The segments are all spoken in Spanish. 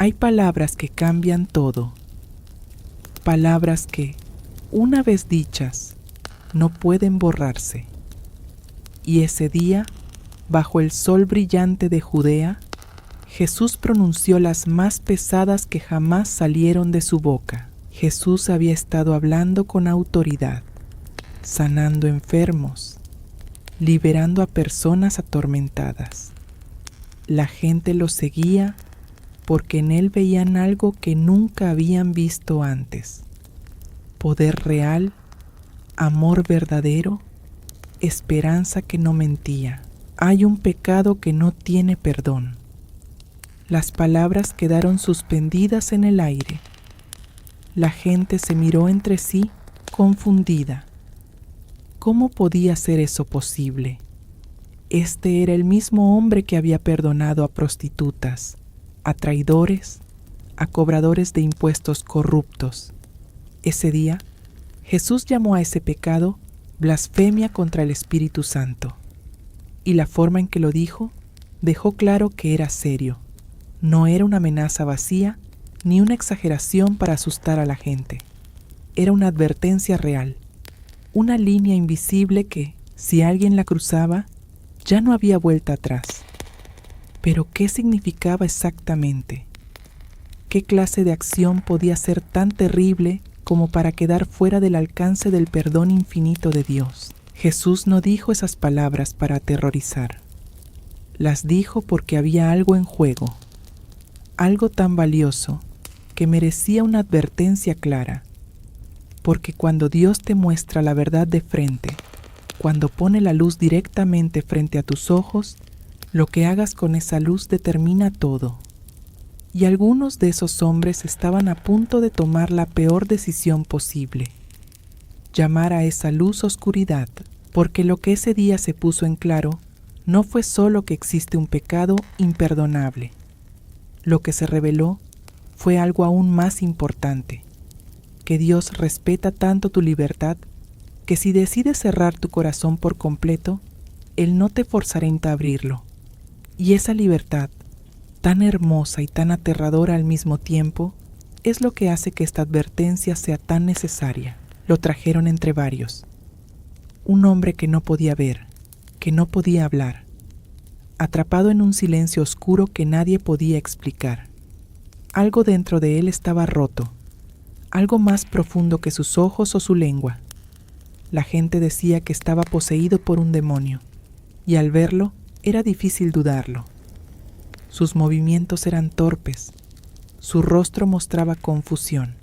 Hay palabras que cambian todo, palabras que, una vez dichas, no pueden borrarse. Y ese día, bajo el sol brillante de Judea, Jesús pronunció las más pesadas que jamás salieron de su boca. Jesús había estado hablando con autoridad, sanando enfermos, liberando a personas atormentadas. La gente lo seguía porque en él veían algo que nunca habían visto antes: poder real, amor verdadero, esperanza que no mentía. Hay un pecado que no tiene perdón. Las palabras quedaron suspendidas en el aire. La gente se miró entre sí, confundida. ¿Cómo podía ser eso posible? Este era el mismo hombre que había perdonado a prostitutas, a traidores, a cobradores de impuestos corruptos. Ese día, Jesús llamó a ese pecado blasfemia contra el Espíritu Santo. Y la forma en que lo dijo dejó claro que era serio. No era una amenaza vacía ni una exageración para asustar a la gente. Era una advertencia real, una línea invisible que, si alguien la cruzaba, ya no había vuelta atrás. Pero ¿qué significaba exactamente? ¿Qué clase de acción podía ser tan terrible como para quedar fuera del alcance del perdón infinito de Dios? Jesús no dijo esas palabras para aterrorizar. Las dijo porque había algo en juego, algo tan valioso que merecía una advertencia clara. Porque cuando Dios te muestra la verdad de frente, cuando pone la luz directamente frente a tus ojos, lo que hagas con esa luz determina todo. Y algunos de esos hombres estaban a punto de tomar la peor decisión posible: llamar a esa luz oscuridad, porque lo que ese día se puso en claro no fue solo que existe un pecado imperdonable. Lo que se reveló fue algo aún más importante: que Dios respeta tanto tu libertad que si decides cerrar tu corazón por completo, Él no te forzará a abrirlo. Y esa libertad, tan hermosa y tan aterradora al mismo tiempo, es lo que hace que esta advertencia sea tan necesaria. Lo trajeron entre varios. Un hombre que no podía ver, que no podía hablar, atrapado en un silencio oscuro que nadie podía explicar. Algo dentro de él estaba roto, algo más profundo que sus ojos o su lengua. La gente decía que estaba poseído por un demonio, y al verlo era difícil dudarlo. Sus movimientos eran torpes, su rostro mostraba confusión,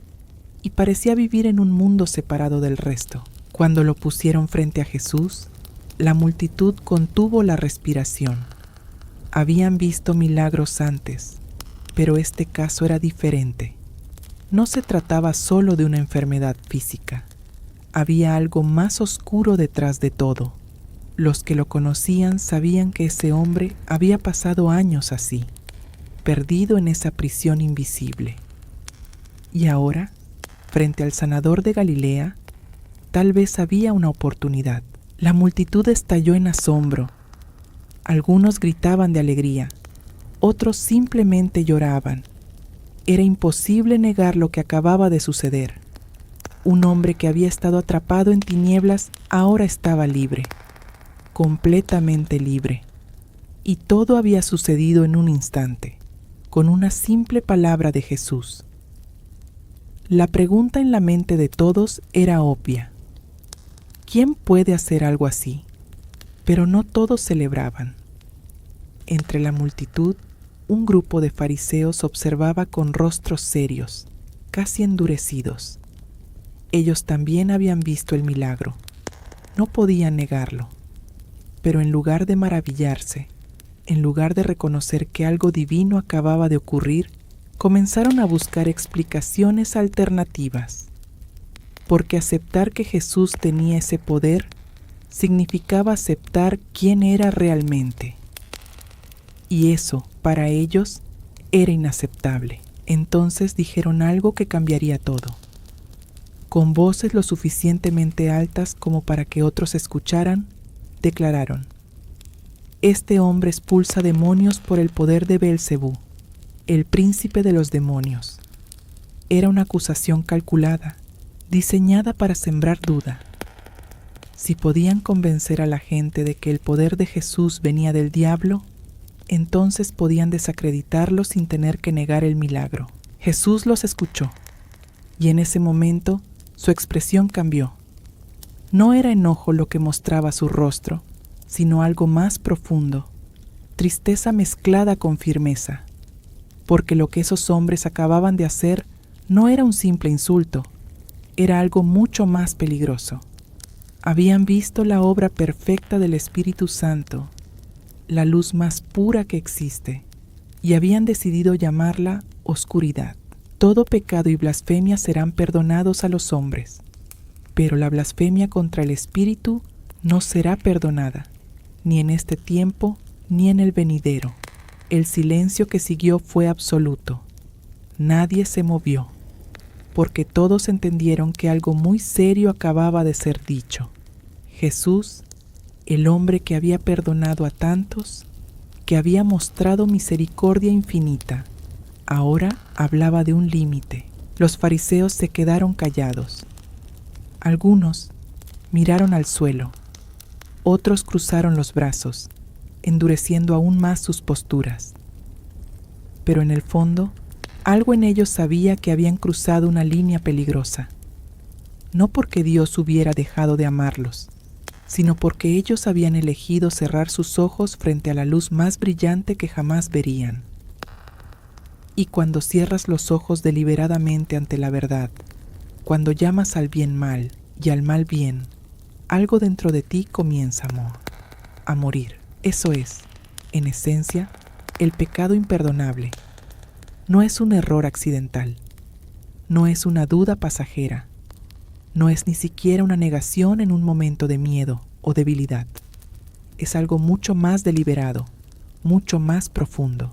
y parecía vivir en un mundo separado del resto. Cuando lo pusieron frente a Jesús, la multitud contuvo la respiración. Habían visto milagros antes, pero este caso era diferente. No se trataba solo de una enfermedad física. Había algo más oscuro detrás de todo. Los que lo conocían sabían que ese hombre había pasado años así, perdido en esa prisión invisible. Y ahora, frente al sanador de Galilea, tal vez había una oportunidad. La multitud estalló en asombro. Algunos gritaban de alegría, otros simplemente lloraban. Era imposible negar lo que acababa de suceder. Un hombre que había estado atrapado en tinieblas ahora estaba libre, completamente libre. Y todo había sucedido en un instante, con una simple palabra de Jesús. La pregunta en la mente de todos era obvia: ¿quién puede hacer algo así? Pero no todos celebraban. Entre la multitud, un grupo de fariseos observaba con rostros serios, casi endurecidos. Ellos también habían visto el milagro. No podían negarlo. Pero en lugar de maravillarse, en lugar de reconocer que algo divino acababa de ocurrir, comenzaron a buscar explicaciones alternativas. Porque aceptar que Jesús tenía ese poder significaba aceptar quién era realmente. Y eso, para ellos, era inaceptable. Entonces dijeron algo que cambiaría todo. Con voces lo suficientemente altas como para que otros escucharan, declararon: «Este hombre expulsa demonios por el poder de Beelzebú, el príncipe de los demonios. Era una acusación calculada, diseñada para sembrar duda. Si podían convencer a la gente de que el poder de Jesús venía del diablo, entonces podían desacreditarlo sin tener que negar el milagro. Jesús los escuchó, y en ese momento su expresión cambió. No era enojo lo que mostraba su rostro, sino algo más profundo, tristeza mezclada con firmeza, porque lo que esos hombres acababan de hacer no era un simple insulto, era algo mucho más peligroso. Habían visto la obra perfecta del Espíritu Santo, la luz más pura que existe, y habían decidido llamarla oscuridad. Todo pecado y blasfemia serán perdonados a los hombres, pero la blasfemia contra el Espíritu no será perdonada, ni en este tiempo ni en el venidero. El silencio que siguió fue absoluto. Nadie se movió, porque todos entendieron que algo muy serio acababa de ser dicho. Jesús, el hombre que había perdonado a tantos, que había mostrado misericordia infinita, ahora hablaba de un límite. Los fariseos se quedaron callados. Algunos miraron al suelo, otros cruzaron los brazos, endureciendo aún más sus posturas. Pero en el fondo, algo en ellos sabía que habían cruzado una línea peligrosa, no porque Dios hubiera dejado de amarlos, sino porque ellos habían elegido cerrar sus ojos frente a la luz más brillante que jamás verían. Y cuando cierras los ojos deliberadamente ante la verdad, cuando llamas al bien mal y al mal bien, algo dentro de ti comienza a morir. Eso es, en esencia, el pecado imperdonable. No es un error accidental, no es una duda pasajera, no es ni siquiera una negación en un momento de miedo o debilidad. Es algo mucho más deliberado, mucho más profundo.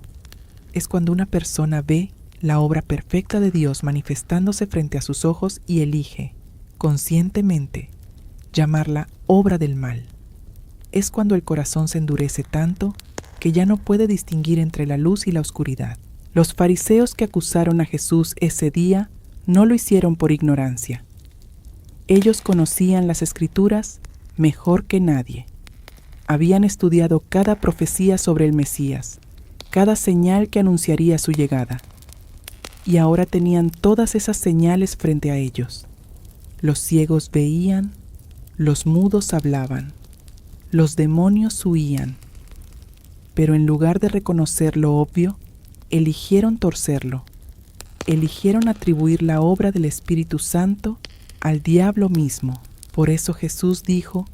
Es cuando una persona ve la obra perfecta de Dios manifestándose frente a sus ojos y elige, conscientemente, llamarla obra del mal. Es cuando el corazón se endurece tanto que ya no puede distinguir entre la luz y la oscuridad. Los fariseos que acusaron a Jesús ese día no lo hicieron por ignorancia. Ellos conocían las Escrituras mejor que nadie. Habían estudiado cada profecía sobre el Mesías, cada señal que anunciaría su llegada. Y ahora tenían todas esas señales frente a ellos. Los ciegos veían, los mudos hablaban, los demonios huían. Pero en lugar de reconocer lo obvio, eligieron torcerlo. Eligieron atribuir la obra del Espíritu Santo al diablo mismo. Por eso Jesús dijo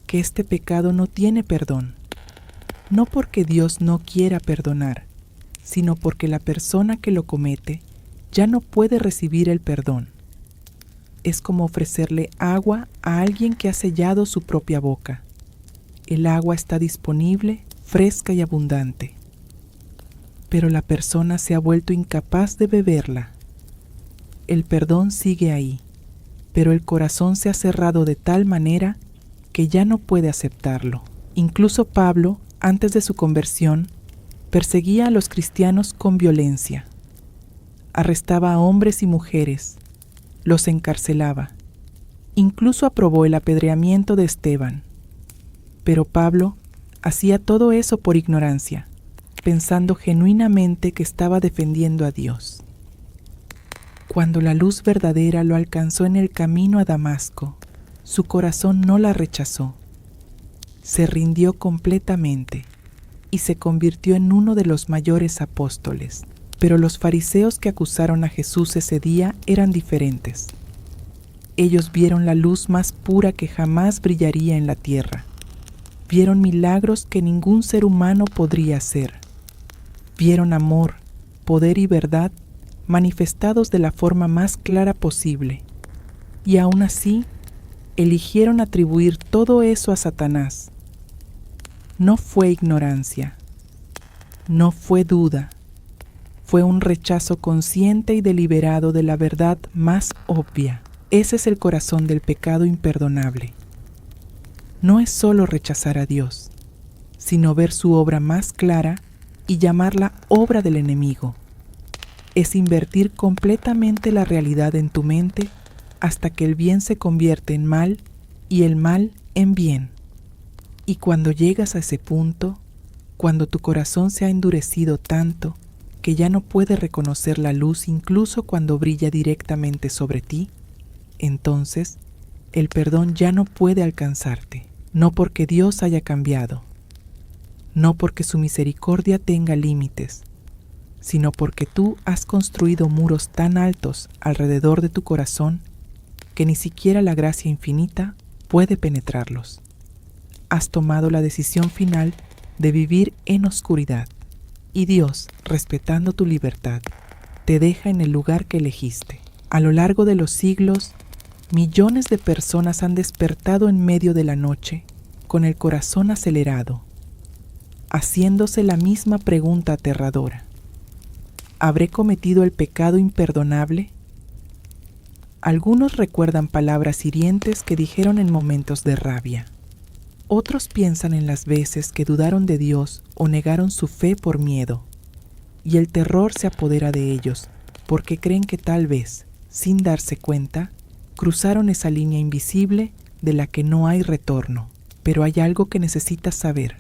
que este pecado no tiene perdón. No porque Dios no quiera perdonar, sino porque la persona que lo comete ya no puede recibir el perdón. Es como ofrecerle agua a alguien que ha sellado su propia boca. El agua está disponible, fresca y abundante, pero la persona se ha vuelto incapaz de beberla. El perdón sigue ahí, pero el corazón se ha cerrado de tal manera que ya no puede aceptarlo. Incluso Pablo, antes de su conversión, perseguía a los cristianos con violencia. Arrestaba a hombres y mujeres, los encarcelaba. Incluso aprobó el apedreamiento de Esteban. Pero Pablo hacía todo eso por ignorancia, pensando genuinamente que estaba defendiendo a Dios. Cuando la luz verdadera lo alcanzó en el camino a Damasco, su corazón no la rechazó. Se rindió completamente y se convirtió en uno de los mayores apóstoles. Pero los fariseos que acusaron a Jesús ese día eran diferentes. Ellos vieron la luz más pura que jamás brillaría en la tierra. Vieron milagros que ningún ser humano podría hacer. Vieron amor, poder y verdad manifestados de la forma más clara posible. Y aún así, eligieron atribuir todo eso a Satanás. No fue ignorancia, no fue duda, fue un rechazo consciente y deliberado de la verdad más obvia. Ese es el corazón del pecado imperdonable. No es solo rechazar a Dios, sino ver su obra más clara y llamarla obra del enemigo. es invertir completamente la realidad en tu mente hasta que el bien se convierte en mal y el mal en bien. Y cuando llegas a ese punto, cuando tu corazón se ha endurecido tanto que ya no puede reconocer la luz incluso cuando brilla directamente sobre ti, entonces el perdón ya no puede alcanzarte, no porque Dios haya cambiado, no porque su misericordia tenga límites, sino porque tú has construido muros tan altos alrededor de tu corazón que ni siquiera la gracia infinita puede penetrarlos. Has tomado la decisión final de vivir en oscuridad, y Dios, respetando tu libertad, te deja en el lugar que elegiste. A lo largo de los siglos, millones de personas han despertado en medio de la noche con el corazón acelerado, haciéndose la misma pregunta aterradora: ¿habré cometido el pecado imperdonable? Algunos recuerdan palabras hirientes que dijeron en momentos de rabia. Otros piensan en las veces que dudaron de Dios o negaron su fe por miedo, y el terror se apodera de ellos porque creen que tal vez, sin darse cuenta, cruzaron esa línea invisible de la que no hay retorno. Pero hay algo que necesitas saber.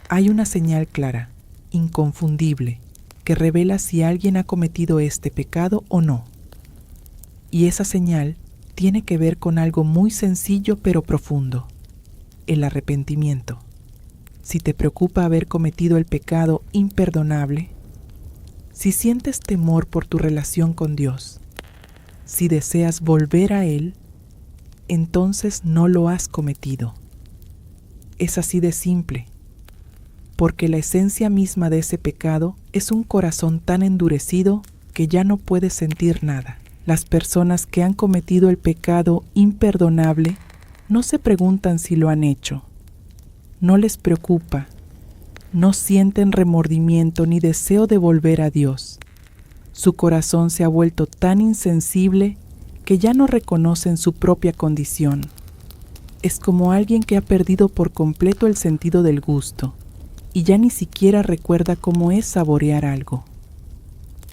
Hay una señal clara, inconfundible, que revela si alguien ha cometido este pecado o no. Y esa señal tiene que ver con algo muy sencillo pero profundo: el arrepentimiento. Si te preocupa haber cometido el pecado imperdonable, si sientes temor por tu relación con Dios, si deseas volver a Él, entonces no lo has cometido. Es así de simple, porque la esencia misma de ese pecado es un corazón tan endurecido que ya no puede sentir nada. Las personas que han cometido el pecado imperdonable no se preguntan si lo han hecho, no les preocupa, no sienten remordimiento ni deseo de volver a Dios. Su corazón se ha vuelto tan insensible que ya no reconocen su propia condición. Es como alguien que ha perdido por completo el sentido del gusto y ya ni siquiera recuerda cómo es saborear algo.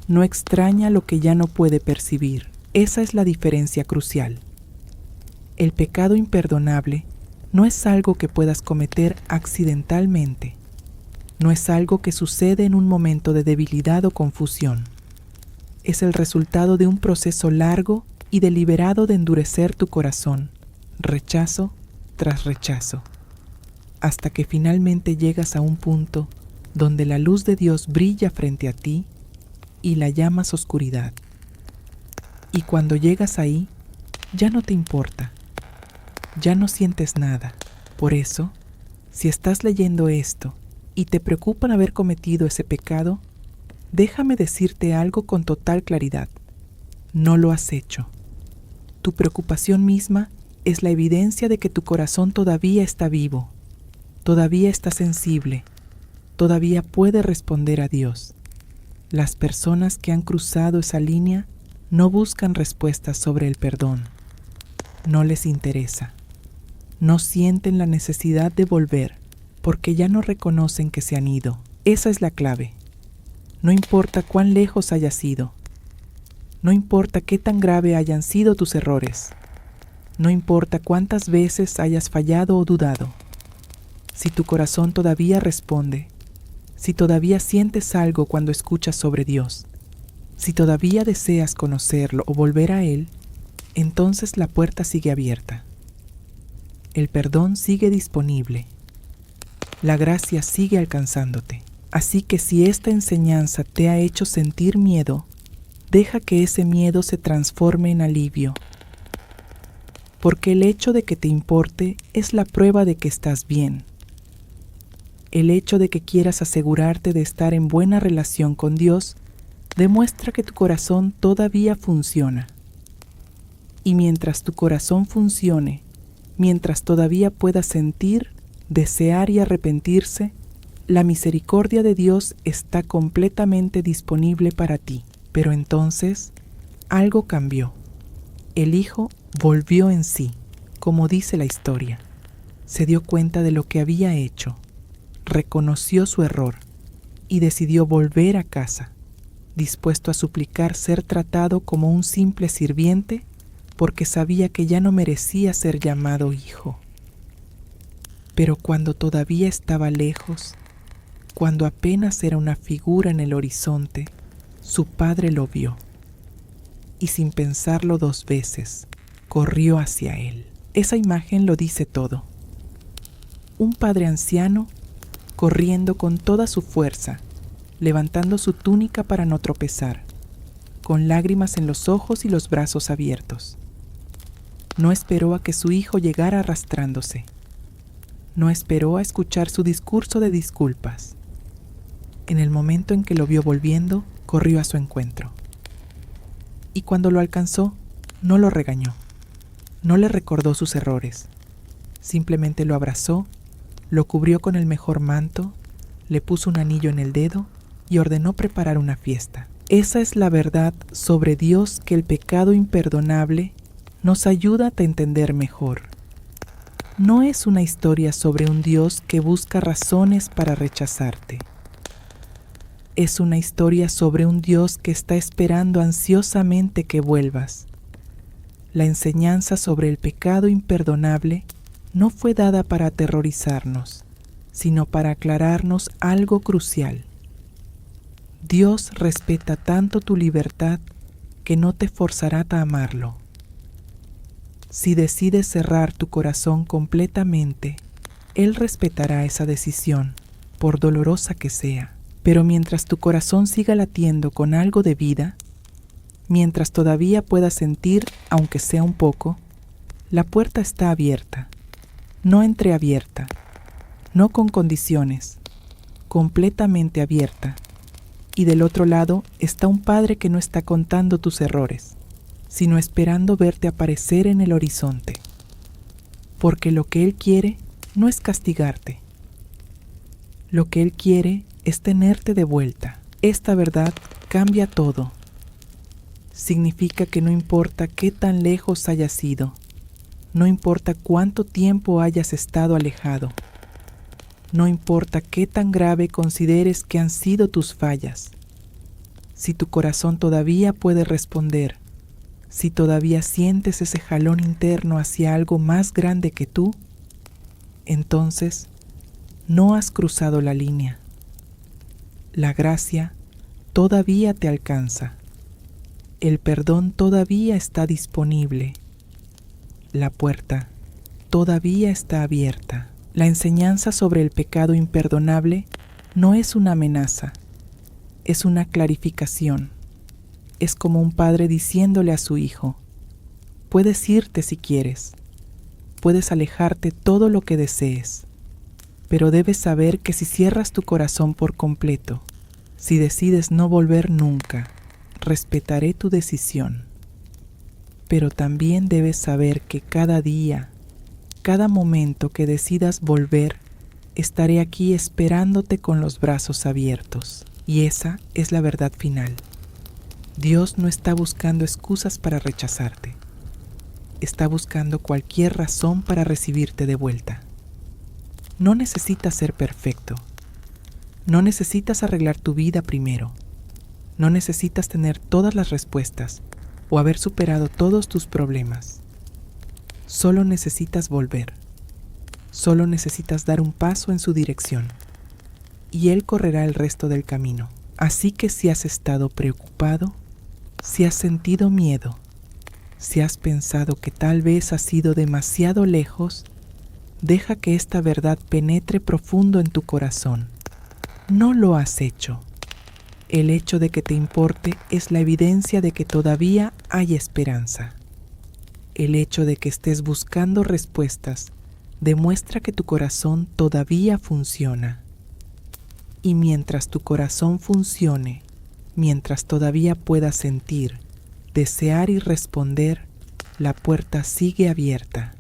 No extraña lo que ya no puede percibir. Esa es la diferencia crucial. El pecado imperdonable no es algo que puedas cometer accidentalmente. No es algo que sucede en un momento de debilidad o confusión. Es el resultado de un proceso largo y deliberado de endurecer tu corazón, rechazo tras rechazo, hasta que finalmente llegas a un punto donde la luz de Dios brilla frente a ti y la llamas oscuridad. Y cuando llegas ahí, ya no te importa, ya no sientes nada. Por eso, si estás leyendo esto y te preocupan haber cometido ese pecado, déjame decirte algo con total claridad: no lo has hecho. Tu preocupación misma es la evidencia de que tu corazón todavía está vivo, todavía está sensible, todavía puede responder a Dios. Las personas que han cruzado esa línea no buscan respuestas sobre el perdón. No les interesa. No sienten la necesidad de volver porque ya no reconocen que se han ido. Esa es la clave. No importa cuán lejos hayas ido. No importa qué tan grave hayan sido tus errores. No importa cuántas veces hayas fallado o dudado. Si tu corazón todavía responde, si todavía sientes algo cuando escuchas sobre Dios, si todavía deseas conocerlo o volver a Él, entonces la puerta sigue abierta. El perdón sigue disponible. La gracia sigue alcanzándote. Así que si esta enseñanza te ha hecho sentir miedo, deja que ese miedo se transforme en alivio. Porque el hecho de que te importe es la prueba de que estás bien. El hecho de que quieras asegurarte de estar en buena relación con Dios demuestra que tu corazón todavía funciona. Y mientras tu corazón funcione, mientras todavía puedas sentir, desear y arrepentirse, la misericordia de Dios está completamente disponible para ti. Pero entonces, algo cambió. El hijo volvió en sí, como dice la historia. Se dio cuenta de lo que había hecho, reconoció su error y decidió volver a casa. dispuesto a suplicar ser tratado como un simple sirviente porque sabía que ya no merecía ser llamado hijo. Pero cuando todavía estaba lejos, cuando apenas era una figura en el horizonte, su padre lo vio y sin pensarlo 2 veces, corrió hacia él. Esa imagen lo dice todo. Un padre anciano corriendo con toda su fuerza, levantando su túnica para no tropezar, con lágrimas en los ojos y los brazos abiertos. No esperó a que su hijo llegara arrastrándose. No esperó a escuchar su discurso de disculpas. En el momento en que lo vio volviendo, corrió a su encuentro. Y cuando lo alcanzó, no lo regañó, no le recordó sus errores. Simplemente lo abrazó, lo cubrió con el mejor manto, le puso un anillo en el dedo y ordenó preparar una fiesta. Esa es la verdad sobre Dios que el pecado imperdonable nos ayuda a entender mejor. No es una historia sobre un Dios que busca razones para rechazarte. Es una historia sobre un Dios que está esperando ansiosamente que vuelvas. La enseñanza sobre el pecado imperdonable no fue dada para aterrorizarnos, sino para aclararnos algo crucial. Dios respeta tanto tu libertad que no te forzará a amarlo. Si decides cerrar tu corazón completamente, Él respetará esa decisión, por dolorosa que sea. Pero mientras tu corazón siga latiendo con algo de vida, mientras todavía puedas sentir, aunque sea un poco, la puerta está abierta, no entreabierta, no con condiciones, completamente abierta. Y del otro lado está un Padre que no está contando tus errores, sino esperando verte aparecer en el horizonte. Porque lo que Él quiere no es castigarte. Lo que Él quiere es tenerte de vuelta. Esta verdad cambia todo. Significa que no importa qué tan lejos hayas ido, no importa cuánto tiempo hayas estado alejado, no importa qué tan grave consideres que han sido tus fallas, si tu corazón todavía puede responder, si todavía sientes ese jalón interno hacia algo más grande que tú, entonces no has cruzado la línea. La gracia todavía te alcanza. El perdón todavía está disponible. La puerta todavía está abierta. La enseñanza sobre el pecado imperdonable no es una amenaza, es una clarificación. Es como un padre diciéndole a su hijo: puedes irte si quieres, puedes alejarte todo lo que desees, pero debes saber que si cierras tu corazón por completo, si decides no volver nunca, respetaré tu decisión. Pero también debes saber que cada día, cada momento que decidas volver, estaré aquí esperándote con los brazos abiertos. Y esa es la verdad final. Dios no está buscando excusas para rechazarte. Está buscando cualquier razón para recibirte de vuelta. No necesitas ser perfecto. No necesitas arreglar tu vida primero. No necesitas tener todas las respuestas o haber superado todos tus problemas. Solo necesitas volver. Solo necesitas dar un paso en su dirección. Y Él correrá el resto del camino. Así que si has estado preocupado, si has sentido miedo, si has pensado que tal vez has ido demasiado lejos, deja que esta verdad penetre profundo en tu corazón. No lo has hecho. El hecho de que te importe es la evidencia de que todavía hay esperanza. El hecho de que estés buscando respuestas demuestra que tu corazón todavía funciona. Y mientras tu corazón funcione, mientras todavía puedas sentir, desear y responder, la puerta sigue abierta.